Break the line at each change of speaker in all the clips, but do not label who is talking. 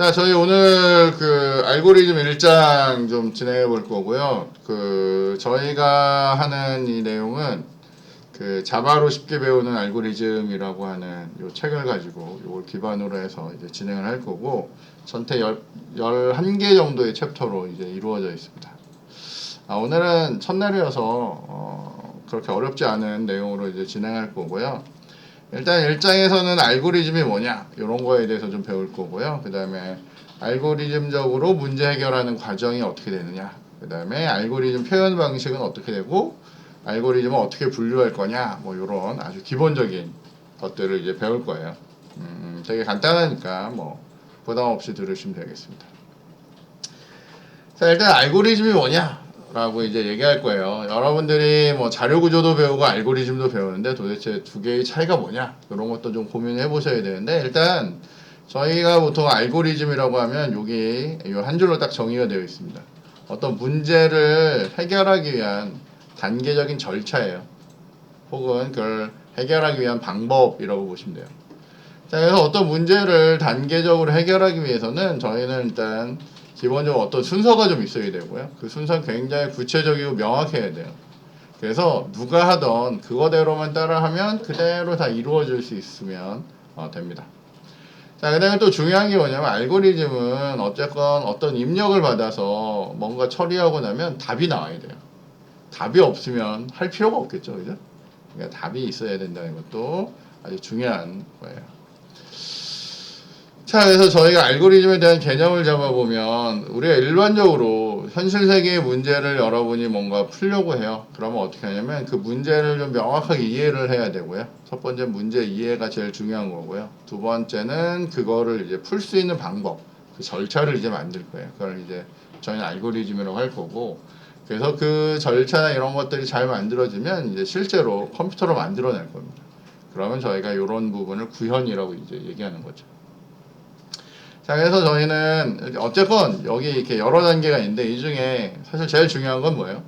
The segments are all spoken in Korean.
자, 저희 오늘 그 알고리즘 1장 좀 진행해 볼 거고요. 저희가 하는 이 내용은 그 자바로 쉽게 배우는 알고리즘이라고 하는 요 책을 가지고 요걸 기반으로 해서 이제 진행을 할 거고, 전체 11개 정도의 챕터로 이제 이루어져 있습니다. 오늘은 첫날이어서 그렇게 어렵지 않은 내용으로 이제 진행할 거고요. 일단 1장에서는 알고리즘이 뭐냐 이런 거에 대해서 좀 배울 거고요. 그 다음에 알고리즘적으로 문제 해결하는 과정이 어떻게 되느냐, 그 다음에 알고리즘 표현 방식은 어떻게 되고 알고리즘을 어떻게 분류할 거냐, 뭐 이런 아주 기본적인 것들을 이제 배울 거예요. 되게 간단하니까 뭐 부담 없이 들으시면 되겠습니다. 자, 일단 알고리즘이 뭐냐 라고 이제 얘기할 거예요. 여러분들이 뭐 자료 구조도 배우고 알고리즘도 배우는데 도대체 두 개의 차이가 뭐냐, 이런 것도 좀 고민해 보셔야 되는데, 일단 저희가 보통 알고리즘이라고 하면 여기 이 한 줄로 딱 정의가 되어 있습니다. 어떤 문제를 해결하기 위한 단계적인 절차예요. 혹은 그걸 해결하기 위한 방법이라고 보시면 돼요. 자, 그래서 어떤 문제를 단계적으로 해결하기 위해서는 저희는 일단 기본적으로 어떤 순서가 좀 있어야 되고요. 그 순서는 굉장히 구체적이고 명확해야 돼요. 그래서 누가 하던 그거대로만 따라하면 그대로 다 이루어질 수 있으면 됩니다. 자, 그 다음에 또 중요한 게 뭐냐면, 알고리즘은 어쨌건 어떤 입력을 받아서 뭔가 처리하고 나면 답이 나와야 돼요. 답이 없으면 할 필요가 없겠죠, 그죠? 그러니까 답이 있어야 된다는 것도 아주 중요한 거예요. 자, 그래서 저희가 알고리즘에 대한 개념을 잡아보면, 우리가 일반적으로 현실 세계의 문제를 여러분이 뭔가 풀려고 해요. 그러면 어떻게 하냐면 그 문제를 좀 명확하게 이해를 해야 되고요. 첫 번째 문제 이해가 제일 중요한 거고요. 두 번째는 그거를 이제 풀 수 있는 방법, 그 절차를 이제 만들 거예요. 그걸 이제 저희는 알고리즘이라고 할 거고, 그래서 그 절차나 이런 것들이 잘 만들어지면 이제 실제로 컴퓨터로 만들어낼 겁니다. 그러면 저희가 이런 부분을 구현이라고 이제 얘기하는 거죠. 자, 그래서 저희는 어쨌건 여기 이렇게 여러 단계가 있는데, 이 중에 사실 제일 중요한 건 뭐예요?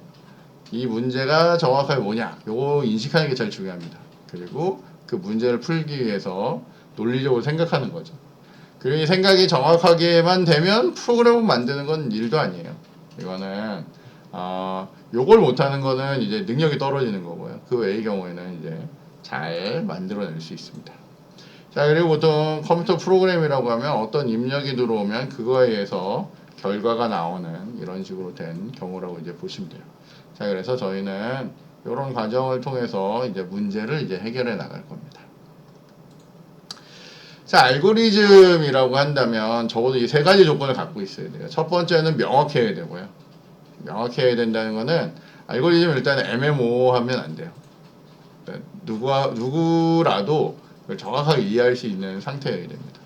이 문제가 정확하게 뭐냐, 요거 인식하는 게 제일 중요합니다. 그리고 그 문제를 풀기 위해서 논리적으로 생각하는 거죠. 그리고 이 생각이 정확하게만 되면 프로그램을 만드는 건 일도 아니에요. 이거는 요걸 못하는 거는 이제 능력이 떨어지는 거고요. 그 외의 경우에는 이제 잘 만들어낼 수 있습니다. 자, 그리고 보통 컴퓨터 프로그램이라고 하면 어떤 입력이 들어오면 그거에 의해서 결과가 나오는 이런 식으로 된 경우라고 이제 보시면 돼요. 자, 그래서 저희는 이런 과정을 통해서 이제 문제를 이제 해결해 나갈 겁니다. 자, 알고리즘이라고 한다면 적어도 이 세 가지 조건을 갖고 있어야 돼요. 첫 번째는 명확해야 되고요. 명확해야 된다는 거는 알고리즘은 일단 애매모호하면 안 돼요. 누구라도 정확하게 이해할 수 있는 상태여야 됩니다.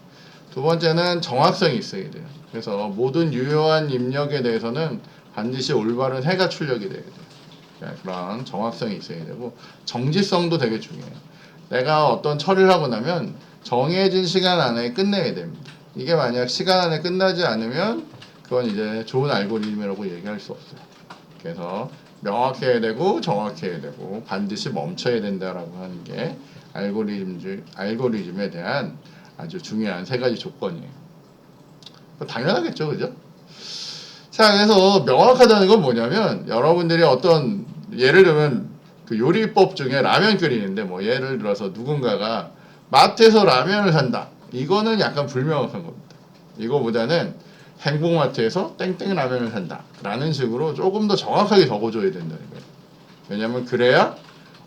두 번째는 정확성이 있어야 돼요. 그래서 모든 유효한 입력에 대해서는 반드시 올바른 해가 출력이 돼야 돼요. 그런 정확성이 있어야 되고, 정지성도 되게 중요해요. 내가 어떤 처리를 하고 나면 정해진 시간 안에 끝내야 됩니다. 이게 만약 시간 안에 끝나지 않으면 그건 이제 좋은 알고리즘이라고 얘기할 수 없어요. 그래서 명확해야 되고 정확해야 되고 반드시 멈춰야 된다라고 하는 게 알고리즘에 대한 아주 중요한 세 가지 조건이에요. 당연하겠죠, 그죠? 자, 그래서 명확하다는 건 뭐냐면, 여러분들이 어떤 예를 들면 그 요리법 중에 라면 끓이는데, 뭐 예를 들어서 누군가가 마트에서 라면을 산다, 이거는 약간 불명확한 겁니다. 이거보다는 행복마트에서 땡땡 라면을 산다 라는 식으로 조금 더 정확하게 적어줘야 된다는 거예요. 왜냐면 그래야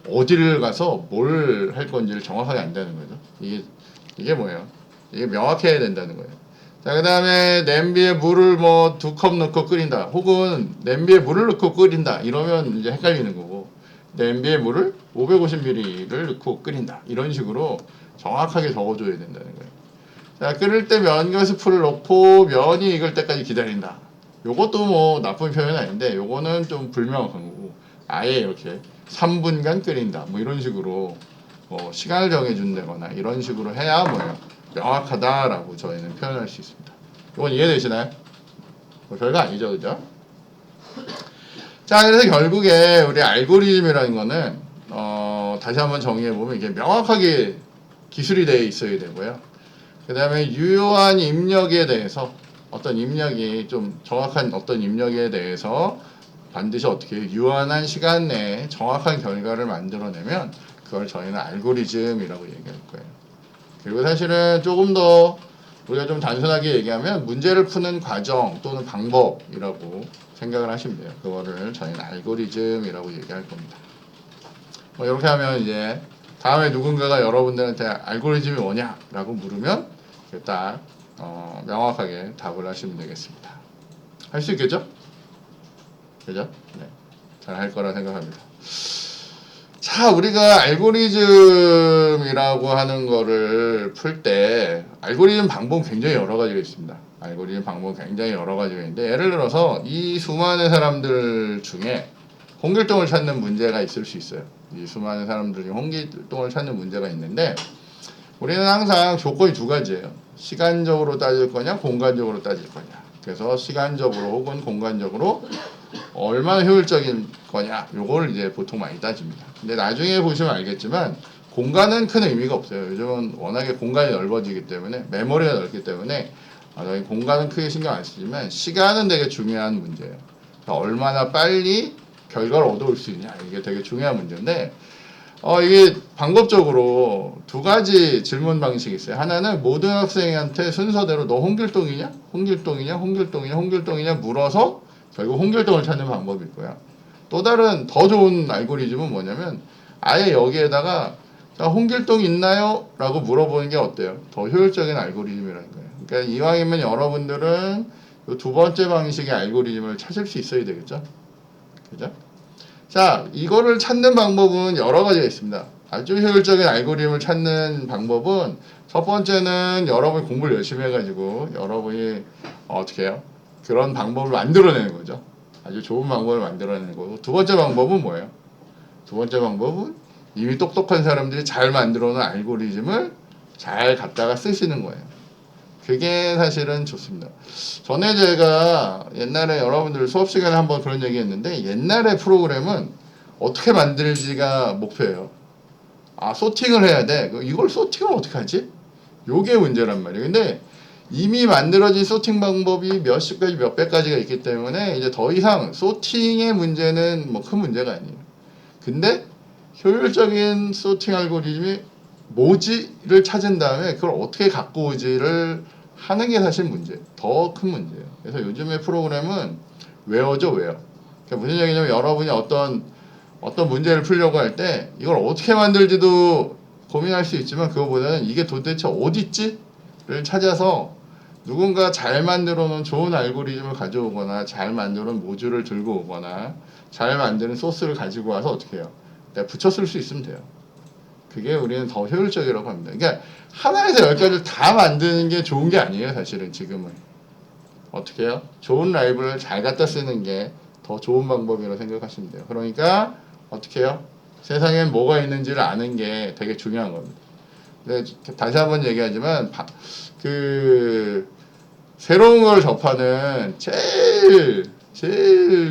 어디를 가서 뭘 할 건지를 정확하게 안다는 거죠. 이게 뭐예요? 이게 명확해야 된다는 거예요. 자, 그 다음에 냄비에 물을 뭐 2컵 넣고 끓인다, 혹은 냄비에 물을 넣고 끓인다, 이러면 이제 헷갈리는 거고, 냄비에 물을 550ml를 넣고 끓인다, 이런 식으로 정확하게 적어줘야 된다는 거예요. 자, 끓을 때 면과 스프를 넣고 면이 익을 때까지 기다린다. 요것도 뭐 나쁜 표현은 아닌데, 요거는 좀 불명확한 거고, 아예 이렇게 3분간 끓인다, 뭐 이런 식으로 시간을 정해준다거나 이런 식으로 해야 뭐예요? 명확하다라고 저희는 표현할 수 있습니다. 이건 이해되시나요? 뭐 별거 아니죠, 그죠? 자, 그래서 결국에 우리 알고리즘이라는 거는 다시 한번 정의해 보면 이게 명확하게 기술이 되어 있어야 되고요. 그 다음에 유효한 입력에 대해서 어떤 입력이 좀 정확한 어떤 입력에 대해서 반드시 어떻게 유한한 시간 내에 정확한 결과를 만들어내면 그걸 저희는 알고리즘이라고 얘기할 거예요. 그리고 사실은 조금 더 우리가 좀 단순하게 얘기하면 문제를 푸는 과정 또는 방법이라고 생각을 하시면 돼요. 그거를 저희는 알고리즘이라고 얘기할 겁니다. 뭐 이렇게 하면 이제 다음에 누군가가 여러분들한테 알고리즘이 뭐냐라고 물으면 딱 명확하게 답을 하시면 되겠습니다. 할 수 있겠죠? 그죠? 네. 잘 할 거라 생각합니다. 자, 우리가 알고리즘이라고 하는 거를 풀 때 알고리즘 방법은 굉장히 여러 가지가 있습니다. 알고리즘 방법은 굉장히 여러 가지가 있는데 예를 들어서 이 수많은 사람들 중에 홍길동을 찾는 문제가 있을 수 있어요. 이 수많은 사람들 중에 홍길동을 찾는 문제가 있는데 우리는 항상 조건이 두 가지예요. 시간적으로 따질 거냐, 공간적으로 따질 거냐. 그래서 시간적으로 혹은 공간적으로 얼마나 효율적인 거냐, 요걸 이제 보통 많이 따집니다. 근데 나중에 보시면 알겠지만 공간은 큰 의미가 없어요. 요즘은 워낙에 공간이 넓어지기 때문에 메모리가 넓기 때문에 공간은 크게 신경 안 쓰지만 시간은 되게 중요한 문제예요. 그러니까 얼마나 빨리 결과를 얻어올 수 있냐, 이게 되게 중요한 문제인데 이게 방법적으로 두 가지 질문 방식이 있어요. 하나는 모든 학생한테 순서대로 너 홍길동이냐? 홍길동이냐? 홍길동이냐? 홍길동이냐? 물어서 결국 홍길동을 찾는 방법이 있고요. 또 다른 더 좋은 알고리즘은 뭐냐면 아예 여기에다가 자, 홍길동 있나요? 라고 물어보는 게 어때요? 더 효율적인 알고리즘이라는 거예요. 그러니까 이왕이면 여러분들은 이 두 번째 방식의 알고리즘을 찾을 수 있어야 되겠죠? 그죠? 자, 이거를 찾는 방법은 여러 가지가 있습니다. 아주 효율적인 알고리즘을 찾는 방법은 첫 번째는 여러분이 공부를 열심히 해가지고 여러분이 어떻게 해요? 그런 방법을 만들어내는 거죠. 아주 좋은 방법을 만들어내는 거고 두 번째 방법은 뭐예요? 두 번째 방법은 이미 똑똑한 사람들이 잘 만들어 놓은 알고리즘을 잘 갖다가 쓰시는 거예요. 그게 사실은 좋습니다. 전에 제가 옛날에 여러분들 수업 시간에 한번 그런 얘기 했는데 옛날의 프로그램은 어떻게 만들지가 목표예요. 아, 소팅을 해야 돼. 이걸 소팅을 어떻게 하지? 요게 문제란 말이에요. 근데 이미 만들어진 소팅 방법이 몇십 가지, 몇백 가지가 있기 때문에 이제 더 이상 소팅의 문제는 뭐 큰 문제가 아니에요. 근데 효율적인 소팅 알고리즘이 뭐지를 찾은 다음에 그걸 어떻게 갖고 오지를 하는 게 사실 문제, 더 큰 문제예요. 그래서 요즘의 프로그램은 외워죠, 외워. 그러니까 무슨 얘기냐면 여러분이 어떤 문제를 풀려고 할 때 이걸 어떻게 만들지도 고민할 수 있지만 그거보다는 이게 도대체 어디 있지를 찾아서 누군가 잘 만들어 놓은 좋은 알고리즘을 가져오거나 잘 만들어 놓은 모듈을 들고 오거나 잘 만드는 소스를 가지고 와서 어떻게 해요? 내가 붙여 쓸 수 있으면 돼요. 그게 우리는 더 효율적이라고 합니다. 그러니까 하나에서 열가지를 다 만드는 게 좋은 게 아니에요. 사실은 지금은. 어떻게 해요? 좋은 라이브를 잘 갖다 쓰는 게 더 좋은 방법이라고 생각하시면 돼요. 그러니까 어떻게 해요? 세상엔 뭐가 있는지를 아는 게 되게 중요한 겁니다. 근데 다시 한번 얘기하지만 새로운 걸 접하는 제일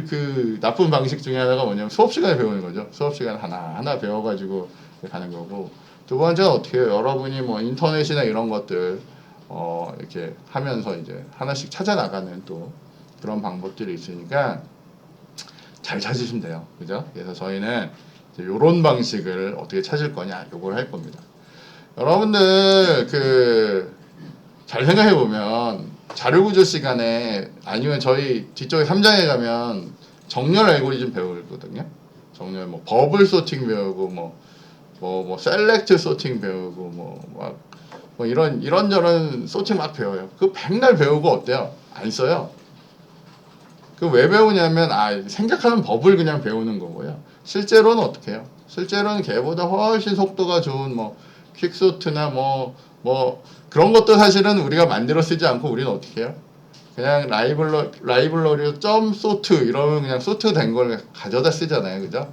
그 나쁜 방식 중에 하나가 뭐냐면 수업 시간에 배우는 거죠. 수업 시간 하나 배워가지고 가는 거고. 두 번째는 어떻게 해요? 여러분이 뭐 인터넷이나 이런 것들 이렇게 하면서 이제 하나씩 찾아 나가는 또 그런 방법들이 있으니까 잘 찾으시면 돼요. 그죠? 그래서 저희는 이런 방식을 어떻게 찾을 거냐, 요걸 할 겁니다. 여러분들 잘 생각해 보면 자료구조 시간에 아니면 저희 뒤쪽에 3장에 가면 정렬 알고리즘 배우거든요. 정렬 뭐 버블 소팅 배우고 뭐 셀렉트 소팅 배우고 뭐 이런저런 소팅 막 배워요. 그 백날 배우고 어때요? 안 써요. 그 왜 배우냐면 생각하는 법을 그냥 배우는 거고요. 실제로는 어떻게 해요? 실제로는 걔보다 훨씬 속도가 좋은 뭐 퀵소트나 뭐 그런 것도 사실은 우리가 만들어 쓰지 않고 우리는 어떻게 해요? 그냥 라이블러리로 점 소트 이러면 그냥 소트 된 걸 가져다 쓰잖아요. 그죠?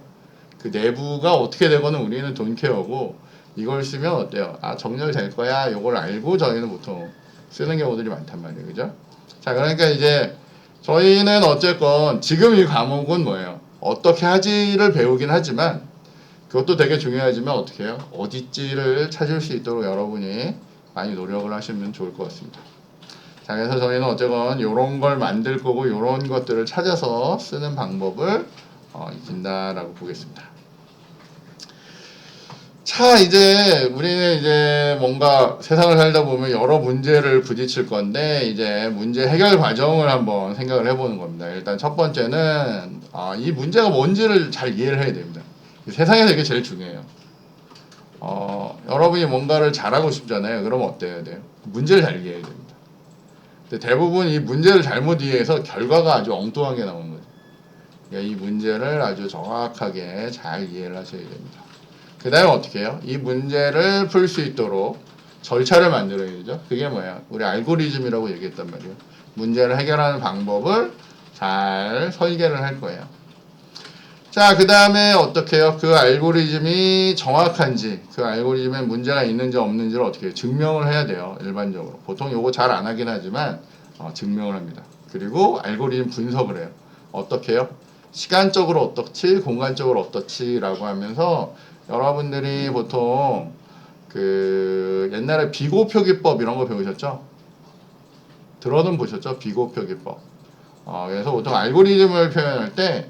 그 내부가 어떻게 되거는 우리는 돈케어고 이걸 쓰면 어때요? 정렬 될 거야. 요걸 알고 저희는 보통 쓰는 경우들이 많단 말이에요. 그죠? 자, 그러니까 이제 저희는 어쨌건 지금 이 과목은 뭐예요? 어떻게 하지를 배우긴 하지만 그것도 되게 중요하지만 어떻게 해요? 어디지를 찾을 수 있도록 여러분이 많이 노력을 하시면 좋을 것 같습니다. 자, 그래서 저희는 어쨌건 이런 걸 만들 거고 이런 것들을 찾아서 쓰는 방법을 익힌다라고 보겠습니다. 자, 이제 우리는 이제 뭔가 세상을 살다 보면 여러 문제를 부딪힐 건데 이제 문제 해결 과정을 한번 생각을 해보는 겁니다. 일단 첫 번째는 이 문제가 뭔지를 잘 이해를 해야 됩니다. 세상에서 이게 제일 중요해요. 여러분이 뭔가를 잘하고 싶잖아요. 그러면 어때야 돼요? 문제를 잘 이해해야 됩니다. 근데 대부분 이 문제를 잘못 이해해서 결과가 아주 엉뚱하게 나오는 거죠. 그러니까 이 문제를 아주 정확하게 잘 이해를 하셔야 됩니다. 그 다음에 어떻게 해요? 이 문제를 풀 수 있도록 절차를 만들어야 되죠. 그게 뭐야? 우리 알고리즘이라고 얘기했단 말이에요. 문제를 해결하는 방법을 잘 설계를 할 거예요. 자, 그 다음에 어떻게 해요? 그 알고리즘이 정확한지, 그 알고리즘에 문제가 있는지 없는지를 어떻게 해요? 증명을 해야 돼요. 일반적으로. 보통 요거 잘 안 하긴 하지만 증명을 합니다. 그리고 알고리즘 분석을 해요. 어떻게 해요? 시간적으로 어떻지, 공간적으로 어떻지 라고 하면서 여러분들이 보통 그 옛날에 비고표기법 이런 거 배우셨죠? 들어는 보셨죠? 비고표기법. 그래서 보통 알고리즘을 표현할 때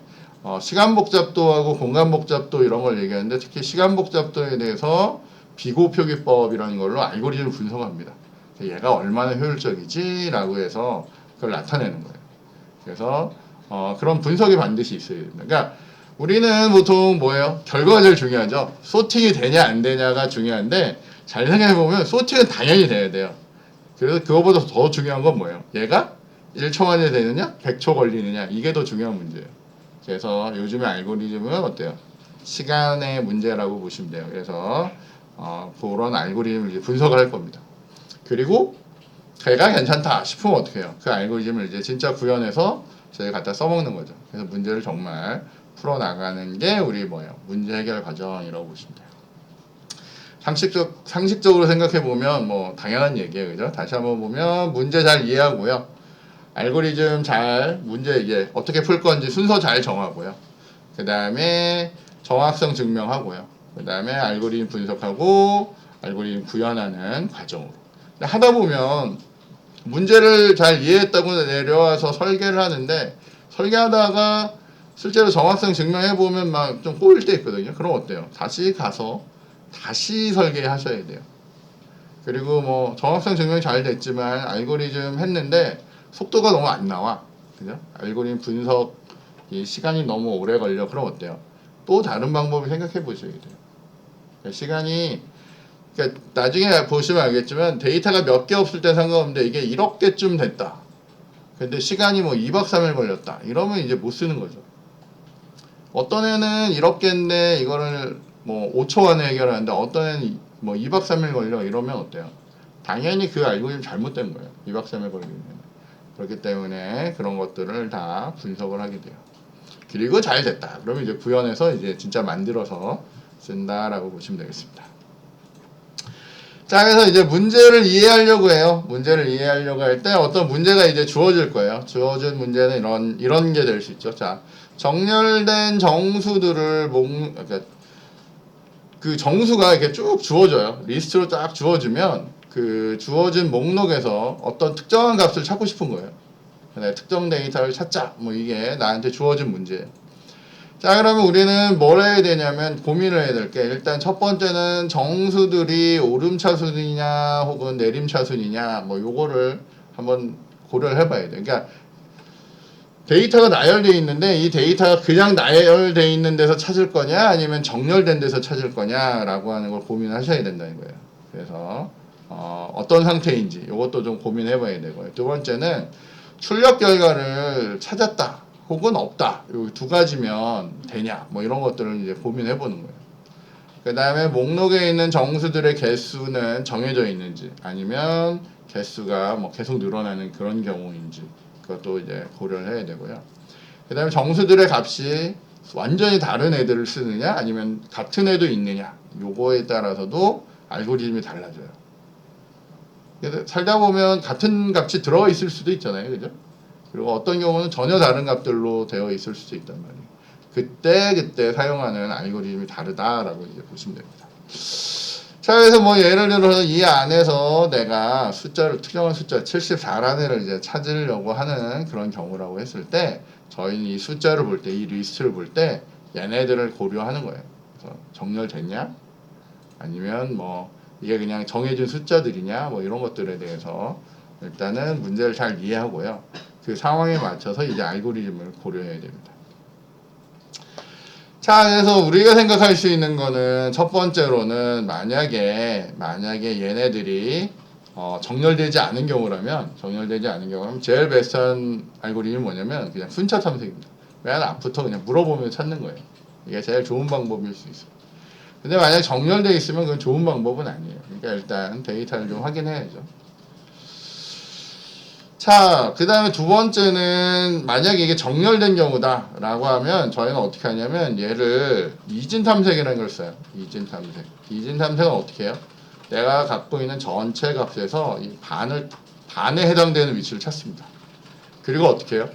시간 복잡도하고 공간 복잡도 이런 걸 얘기하는데 특히 시간 복잡도에 대해서 비고표기법이라는 걸로 알고리즘을 분석합니다. 얘가 얼마나 효율적이지 라고 해서 그걸 나타내는 거예요. 그래서 그런 분석이 반드시 있어야 됩니다. 그러니까 우리는 보통 뭐예요? 결과가 제일 중요하죠. 소팅이 되냐 안 되냐가 중요한데 잘 생각해보면 소팅은 당연히 돼야 돼요. 그래서 그거보다 더 중요한 건 뭐예요? 얘가 1초 만에 되느냐? 100초 걸리느냐? 이게 더 중요한 문제예요. 그래서 요즘의 알고리즘은 어때요? 시간의 문제라고 보시면 돼요. 그래서 그런 알고리즘을 이제 분석을 할 겁니다. 그리고 걔가 괜찮다 싶으면 어떻게 해요? 그 알고리즘을 이제 진짜 구현해서 저희 갖다 써먹는 거죠. 그래서 문제를 정말 풀어나가는 게 우리 뭐예요? 문제 해결 과정이라고 보시면 돼요. 상식적으로 생각해보면 뭐 당연한 얘기예요. 그죠? 다시 한번 보면 문제 잘 이해하고요. 알고리즘 잘 문제 이게 어떻게 풀 건지 순서 잘 정하고요. 그 다음에 정확성 증명하고요. 그 다음에 알고리즘 분석하고 알고리즘 구현하는 과정으로. 하다 보면 문제를 잘 이해했다고 내려와서 설계를 하는데 설계하다가 실제로 정확성 증명해보면 막 좀 꼬일 때 있거든요. 그럼 어때요? 다시 가서 다시 설계하셔야 돼요. 그리고 뭐 정확성 증명이 잘 됐지만 알고리즘 했는데 속도가 너무 안 나와. 그죠? 알고리즘 분석이 시간이 너무 오래 걸려. 그럼 어때요? 또 다른 방법을 생각해 보셔야 돼요. 그러니까 시간이 그러니까 나중에 보시면 알겠지만 데이터가 몇 개 없을 때 상관없는데 이게 1억 개쯤 됐다. 근데 시간이 뭐 2박 3일 걸렸다. 이러면 이제 못 쓰는 거죠. 어떤 애는 1억 개인데 이거를 뭐 5초 안에 해결하는데 어떤 애는 뭐 2박 3일 걸려. 이러면 어때요? 당연히 그 알고리즘 잘못된 거예요. 2박 3일 걸리면. 그렇기 때문에 그런 것들을 다 분석을 하게 돼요. 그리고 잘 됐다. 그러면 이제 구현해서 이제 진짜 만들어서 쓴다라고 보시면 되겠습니다. 자, 그래서 이제 문제를 이해하려고 해요. 문제를 이해하려고 할 때 어떤 문제가 이제 주어질 거예요. 주어진 문제는 이런 게 될 수 있죠. 자, 정렬된 정수들을 그러니까 그 정수가 이렇게 쭉 주어져요. 리스트로 쫙 주어지면 그 주어진 목록에서 어떤 특정한 값을 찾고 싶은 거예요. 특정 데이터를 찾자. 뭐 이게 나한테 주어진 문제예요. 자, 그러면 우리는 뭘 해야 되냐면 고민을 해야 될 게 일단 첫 번째는 정수들이 오름차순이냐 혹은 내림차순이냐 뭐 요거를 한번 고려를 해봐야 돼요. 그러니까 데이터가 나열되어 있는데 이 데이터가 그냥 나열되어 있는 데서 찾을 거냐 아니면 정렬된 데서 찾을 거냐라고 하는 걸 고민하셔야 된다는 거예요. 그래서 어떤 상태인지 이것도 좀 고민해 봐야 되고요. 두 번째는 출력 결과를 찾았다 혹은 없다 이 두 가지면 되냐 뭐 이런 것들을 이제 고민해 보는 거예요. 그 다음에 목록에 있는 정수들의 개수는 정해져 있는지 아니면 개수가 뭐 계속 늘어나는 그런 경우인지 그것도 이제 고려를 해야 되고요. 그 다음에 정수들의 값이 완전히 다른 애들을 쓰느냐 아니면 같은 애도 있느냐 요거에 따라서도 알고리즘이 달라져요. 그래서 살다 보면 같은 값이 들어가 있을 수도 있잖아요. 그죠? 그리고 어떤 경우는 전혀 다른 값들로 되어 있을 수도 있단 말이에요. 그때 사용하는 알고리즘이 다르다라고 이제 보시면 됩니다. 자, 그래서 뭐 예를 들어서 이 안에서 내가 숫자를 특정한 숫자 74라는 애를 이제 찾으려고 하는 그런 경우라고 했을 때 저희는 이 숫자를 볼 때, 이 리스트를 볼 때 얘네들을 고려하는 거예요. 그래서 정렬됐냐? 아니면 뭐 이게 그냥 정해진 숫자들이냐? 뭐 이런 것들에 대해서 일단은 문제를 잘 이해하고요. 그 상황에 맞춰서 이제 알고리즘을 고려해야 됩니다. 자, 그래서 우리가 생각할 수 있는 거는 첫 번째로는 만약에 얘네들이 정렬되지 않은 경우라면 제일 베스트한 알고리즘이 뭐냐면 그냥 순차 탐색입니다. 맨 앞부터 그냥 물어보면 찾는 거예요. 이게 제일 좋은 방법일 수 있어요. 근데 만약 정렬되어 있으면 그건 좋은 방법은 아니에요. 그러니까 일단 데이터를 좀 확인해야죠. 자, 그 다음에 두 번째는 만약에 이게 정렬된 경우다 라고 하면 저희는 어떻게 하냐면 얘를 이진 탐색이라는 걸 써요. 이진 탐색. 이진 탐색은 어떻게 해요? 내가 갖고 있는 전체 값에서 이 반에 해당되는 위치를 찾습니다. 그리고 어떻게 해요?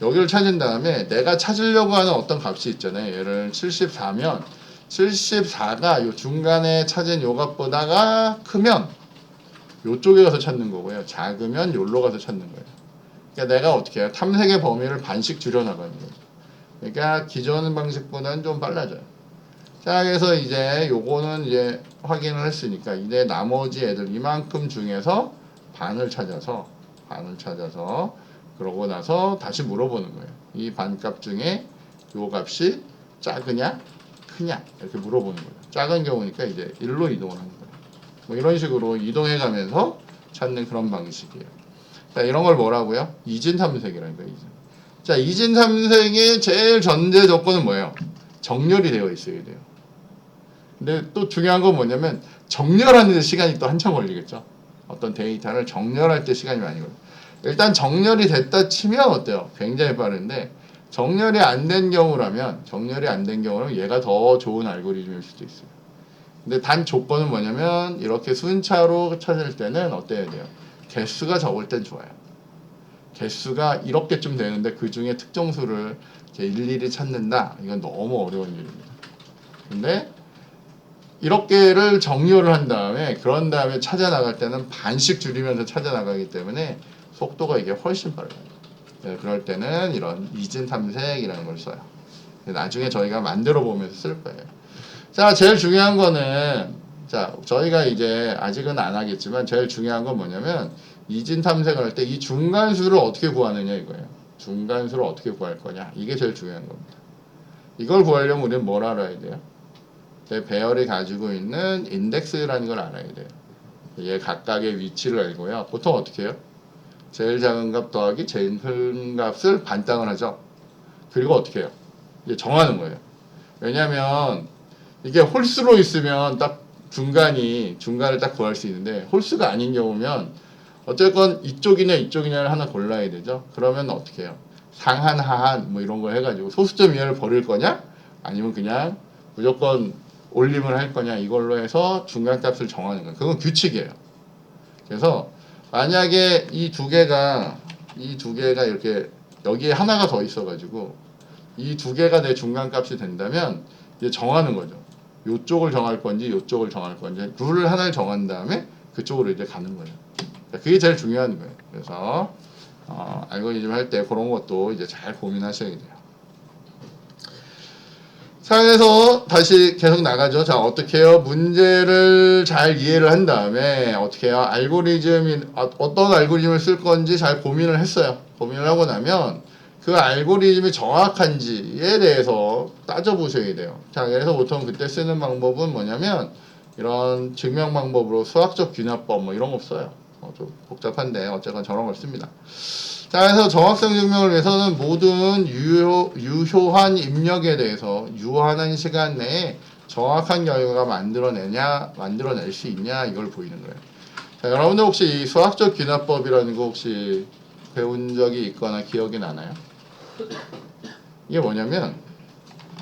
여기를 찾은 다음에 내가 찾으려고 하는 어떤 값이 있잖아요. 얘를 74면 74가 요 중간에 찾은 요 값보다가 크면 요쪽에 가서 찾는 거고요. 작으면 요로 가서 찾는 거예요. 그러니까 내가 어떻게 해요? 탐색의 범위를 반씩 줄여나가는 거예요. 그러니까 기존 방식보다는 좀 빨라져요. 자, 그래서 이제 요거는 이제 확인을 했으니까 이제 나머지 애들 이만큼 중에서 반을 찾아서 그러고 나서 다시 물어보는 거예요. 이 반값 중에 요 값이 작으냐 크냐 이렇게 물어보는 거예요. 작은 경우니까 이제 1로 이동을 하는 거예요. 뭐 이런 식으로 이동해 가면서 찾는 그런 방식이에요. 자, 이런 걸 뭐라고요? 이진 탐색이라는 거예요. 자, 이진 탐색의 제일 전제 조건은 뭐예요? 정렬이 되어 있어야 돼요. 근데 또 중요한 건 뭐냐면 정렬하는 데 시간이 또 한참 걸리겠죠. 어떤 데이터를 정렬할 때 시간이 많이 걸려요. 일단 정렬이 됐다 치면 어때요? 굉장히 빠른데 정렬이 안 된 경우라면 얘가 더 좋은 알고리즘일 수도 있어요. 근데 단 조건은 뭐냐면 이렇게 순차로 찾을 때는 어때야 돼요? 개수가 적을 땐 좋아요. 개수가 이렇게쯤 되는데 그 중에 특정수를 일일이 찾는다? 이건 너무 어려운 일입니다. 근데 이렇게를 정렬을 한 다음에 그런 다음에 찾아 나갈 때는 반씩 줄이면서 찾아 나가기 때문에 속도가 이게 훨씬 빨라요. 네, 그럴 때는 이런 이진 탐색이라는 걸 써요. 나중에 저희가 만들어 보면서 쓸 거예요. 자, 제일 중요한 거는 자, 저희가 이제 아직은 안 하겠지만 제일 중요한 건 뭐냐면 이진 탐색을 할 때 이 중간수를 어떻게 구하느냐 이거예요. 중간수를 어떻게 구할 거냐. 이게 제일 중요한 겁니다. 이걸 구하려면 우리는 뭘 알아야 돼요? 배열이 가지고 있는 인덱스라는 걸 알아야 돼요. 얘 각각의 위치를 알고요. 보통 어떻게 해요? 제일 작은 값 더하기 제일 큰 값을 반땅을 하죠. 그리고 어떻게 해요? 이제 정하는 거예요. 왜냐하면 이게 홀수로 있으면 딱 중간을 딱 구할 수 있는데 홀수가 아닌 경우면 어쨌건 이쪽이냐를 하나 골라야 되죠. 그러면 어떻게 해요? 상한, 하한 뭐 이런 걸 해가지고 소수점 이하를 버릴 거냐? 아니면 그냥 무조건 올림을 할 거냐? 이걸로 해서 중간값을 정하는 거예요. 그건 규칙이에요. 그래서 만약에 이 두 개가 이렇게 여기에 하나가 더 있어가지고 이 두 개가 내 중간값이 된다면 이제 정하는 거죠. 요쪽을 정할 건지 요쪽을 정할 건지 룰을 하나를 정한 다음에 그쪽으로 이제 가는 거예요. 그게 제일 중요한 거예요. 그래서 알고리즘 할 때 그런 것도 이제 잘 고민하셔야 돼요. 자, 그래서 다시 계속 나가죠. 자, 어떻게 해요? 문제를 잘 이해를 한 다음에 어떻게 해요? 어떤 알고리즘을 쓸 건지 잘 고민을 했어요. 고민을 하고 나면 그 알고리즘이 정확한지에 대해서 따져보셔야 돼요. 자, 그래서 보통 그때 쓰는 방법은 뭐냐면 이런 증명 방법으로 수학적 균합법 뭐 이런 거 써요. 좀 복잡한데 어쨌건 저런 걸 씁니다. 자, 그래서 정확성 증명을 위해서는 모든 유효한 입력에 대해서 유효한 시간 내에 정확한 결과가 만들어낼 수 있냐 이걸 보이는 거예요. 자, 여러분들 혹시 이 수학적 균합법이라는 거 혹시 배운 적이 있거나 기억이 나나요? 이게 뭐냐면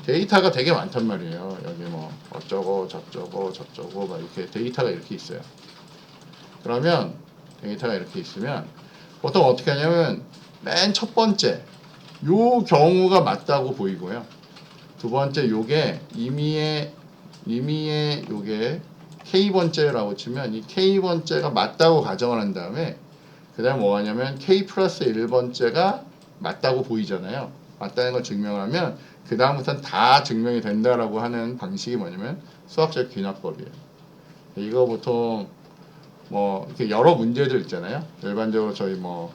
데이터가 되게 많단 말이에요. 여기 뭐 어쩌고 저쩌고 막 이렇게 데이터가 이렇게 있어요. 그러면 데이터가 이렇게 있으면 보통 어떻게 하냐면 맨 첫 번째 요 경우가 맞다고 보이고요. 두 번째 요게 임의의 의미의 요게 K번째라고 치면 이 K번째가 맞다고 가정을 한 다음에 그 다음에 뭐 하냐면 K 플러스 1번째가 맞다고 보이잖아요. 맞다는 걸 증명하면 그 다음부터는 다 증명이 된다라고 하는 방식이 뭐냐면 수학적 귀납법이에요. 이거 보통 뭐 이렇게 여러 문제들 있잖아요. 일반적으로 저희 뭐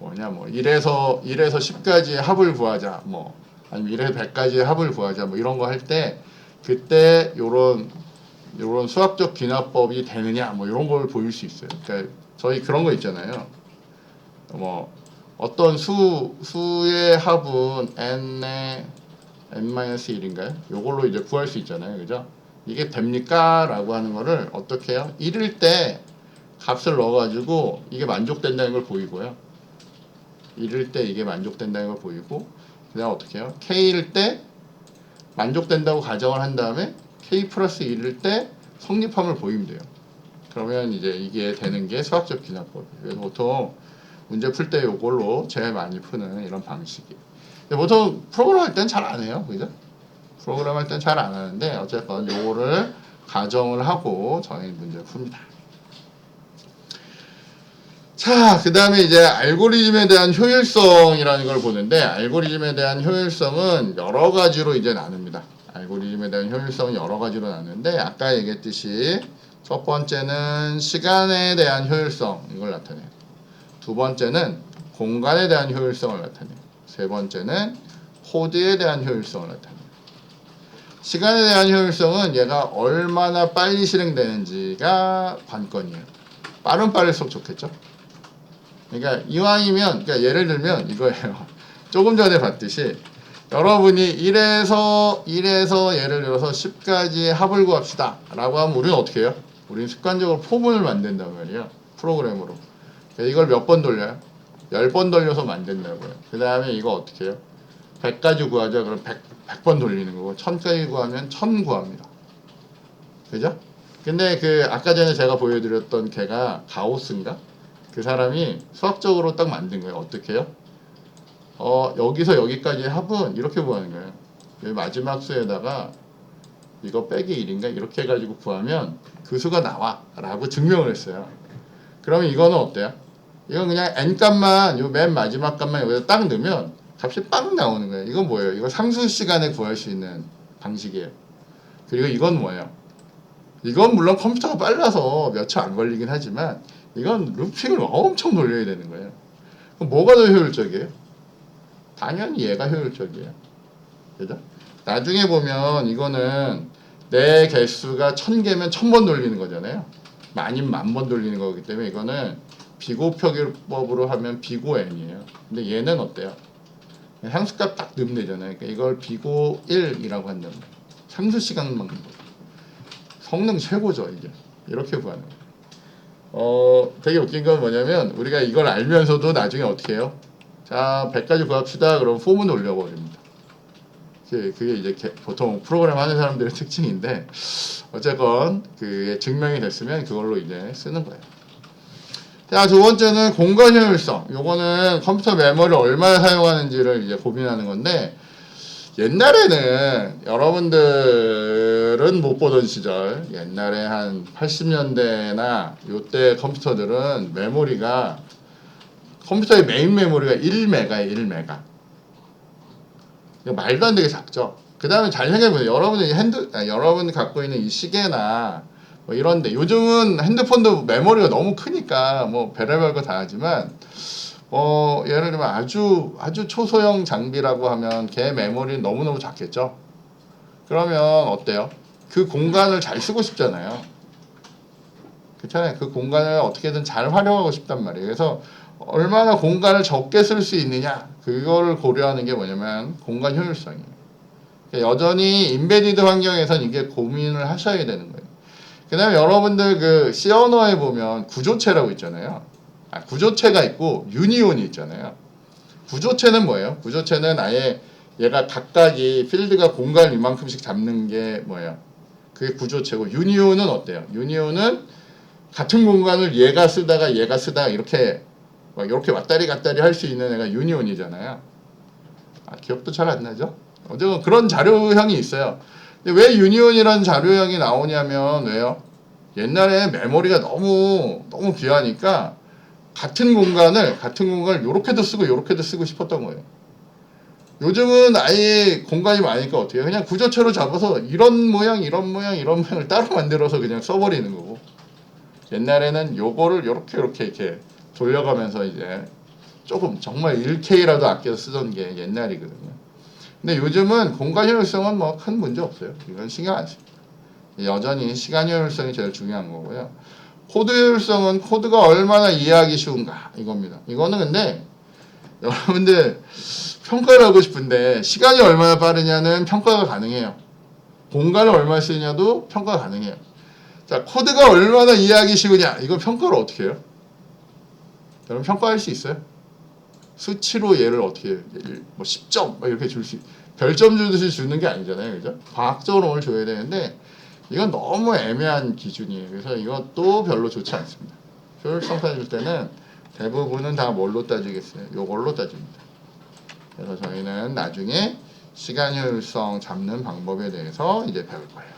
1에서 10까지의 합을 구하자 뭐 아니면 1에서 100까지의 합을 구하자 뭐 이런 거 할 때 그때 요런 수학적 귀납법이 되느냐 뭐 이런 걸 보일 수 있어요. 그러니까 저희 그런 거 있잖아요. 뭐 어떤 수의 합은 n-1인가요? 요걸로 이제 구할 수 있잖아요. 그죠? 이게 됩니까? 라고 하는 거를 어떻게 해요? 1일 때 값을 넣어가지고 이게 만족된다는 걸 보이고요. 1일 때 이게 만족된다는 걸 보이고 그 다음 어떻게 해요? K일 때 만족된다고 가정을 한 다음에 K 플러스 1일 때 성립함을 보이면 돼요. 그러면 이제 이게 되는 게 수학적 귀납법이에요. 그래서 보통 문제 풀 때 이걸로 제일 많이 푸는 이런 방식이에요. 근데 보통 프로그램 할 땐 잘 안 해요. 그죠? 프로그램 할 땐 잘 안 하는데 어쨌건 요거를 가정을 하고 저희 문제를 풉니다. 자, 그 다음에 이제 알고리즘에 대한 효율성이라는 걸 보는데 알고리즘에 대한 효율성은 여러 가지로 이제 나눕니다. 알고리즘에 대한 효율성은 여러 가지로 나누는데 아까 얘기했듯이 첫 번째는 시간에 대한 효율성 이걸 나타내요. 두 번째는 공간에 대한 효율성을 나타내요. 세 번째는 코드에 대한 효율성을 나타내요. 시간에 대한 효율성은 얘가 얼마나 빨리 실행되는지가 관건이에요. 빠를수록 좋겠죠? 그러니까 이왕이면 그러니까 예를 들면 이거예요. 조금 전에 봤듯이 여러분이 1에서 예를 들어서 10까지 합을 구합시다 라고 하면 우리는 어떻게 해요? 우리는 습관적으로 포문을 만든단 말이에요. 프로그램으로. 이걸 몇 번 돌려요? 10번 돌려서 만든다고요. 그 다음에 이거 어떻게 해요? 100까지 구하자. 그럼 100번 돌리는 거고 1000까지 구하면 1000 구합니다. 그죠? 근데 그 아까 전에 제가 보여드렸던 걔가 가우스인가? 그 사람이 수학적으로 딱 만든 거예요. 어떻게 해요? 여기서 여기까지의 합은 이렇게 구하는 거예요. 여기 마지막 수에다가 이거 빼기 1인가? 이렇게 해가지고 구하면 그 수가 나와 라고 증명을 했어요. 그러면 이거는 어때요? 이건 그냥 n값만 요 맨 마지막 값만 여기다 딱 넣으면 값이 빵 나오는 거예요. 이건 뭐예요? 이거 상수 시간에 구할 수 있는 방식이에요. 그리고 이건 뭐예요? 이건 물론 컴퓨터가 빨라서 몇 초 안 걸리긴 하지만 이건 루핑을 엄청 돌려야 되는 거예요. 그럼 뭐가 더 효율적이에요? 당연히 얘가 효율적이에요. 그죠? 나중에 보면 이거는 내 개수가 1000개면 1000번 돌리는 거잖아요. 아니면 10,000번 돌리는 거기 때문에 이거는 비고표기법으로 하면 비고 n이에요. 근데 얘는 어때요? 상수값 딱 넣으면 되잖아요. 그러니까 이걸 비고 1이라고 한다면 상수 시간만 성능 최고죠. 이게 이렇게 구하는 거예요. 되게 웃긴 건 뭐냐면 우리가 이걸 알면서도 나중에 어떻게 해요? 자, 100까지 구합시다. 그럼 폼은 올려버립니다. 그게 이제 보통 프로그램 하는 사람들의 특징인데 어쨌건 그게 증명이 됐으면 그걸로 이제 쓰는 거예요. 자, 두 번째는 공간 효율성. 요거는 컴퓨터 메모리를 얼마나 사용하는지를 이제 고민하는 건데 옛날에는 여러분들은 못 보던 시절 옛날에 한 80년대나 요때 컴퓨터들은 메모리가 컴퓨터의 메인 메모리가 1메가예요. 1메가. 말도 안 되게 작죠. 그 다음에 잘 생각해보세요. 여러분이 갖고 있는 이 시계나 뭐 이런데 요즘은 핸드폰도 메모리가 너무 크니까 뭐 별의별 거 다 하지만 예를 들면 아주 초소형 장비라고 하면 걔 메모리는 너무너무 작겠죠. 그러면 어때요? 그 공간을 잘 쓰고 싶잖아요. 그렇잖아요. 그 공간을 어떻게든 잘 활용하고 싶단 말이에요. 그래서 얼마나 공간을 적게 쓸 수 있느냐 그거를 고려하는 게 뭐냐면 공간 효율성이에요. 여전히 인베디드 환경에선 이게 고민을 하셔야 되는 거예요. 그 다음에 여러분들 그 C 언어에 보면 구조체라고 있잖아요. 구조체가 있고 유니온이 있잖아요. 구조체는 뭐예요? 구조체는 아예 얘가 각각이 필드가 공간을 이만큼씩 잡는 게 뭐예요? 그게 구조체고 유니온은 어때요? 유니온은 같은 공간을 얘가 쓰다가 이렇게 왔다리 갔다리 할 수 있는 애가 유니온이잖아요. 기억도 잘 안 나죠? 어쨌든 그런 자료형이 있어요. 근데 왜 유니온이라는 자료형이 나오냐면 왜요? 옛날에 메모리가 너무 귀하니까 같은 공간을 요렇게도 쓰고 요렇게도 쓰고 싶었던 거예요. 요즘은 아예 공간이 많으니까 어떻게 해요? 그냥 구조체로 잡아서 이런 모양을 따로 만들어서 그냥 써버리는 거고. 옛날에는 요거를 요렇게 이렇게 돌려가면서 이제 조금 정말 1K라도 아껴서 쓰던 게 옛날이거든요. 근데 요즘은 공간 효율성은 뭐 큰 문제 없어요. 이건 신경 안 씁니다. 여전히 시간 효율성이 제일 중요한 거고요. 코드 효율성은 코드가 얼마나 이해하기 쉬운가 이겁니다. 이거는 근데 여러분들 평가를 하고 싶은데 시간이 얼마나 빠르냐는 평가가 가능해요. 공간을 얼마나 쓰냐도 평가가 가능해요. 자, 코드가 얼마나 이해하기 쉬우냐 이건 평가를 어떻게 해요? 여러분 평가할 수 있어요? 수치로 얘를 어떻게 뭐 10점 이렇게 줄 수 별점 주듯이 주는 게 아니잖아요. 그죠? 과학적으로 줘야 되는데 이건 너무 애매한 기준이에요. 그래서 이것도 별로 좋지 않습니다. 효율성 따질 때는 대부분은 다 뭘로 따지겠어요? 요걸로 따집니다. 그래서 저희는 나중에 시간 효율성 잡는 방법에 대해서 이제 배울 거예요.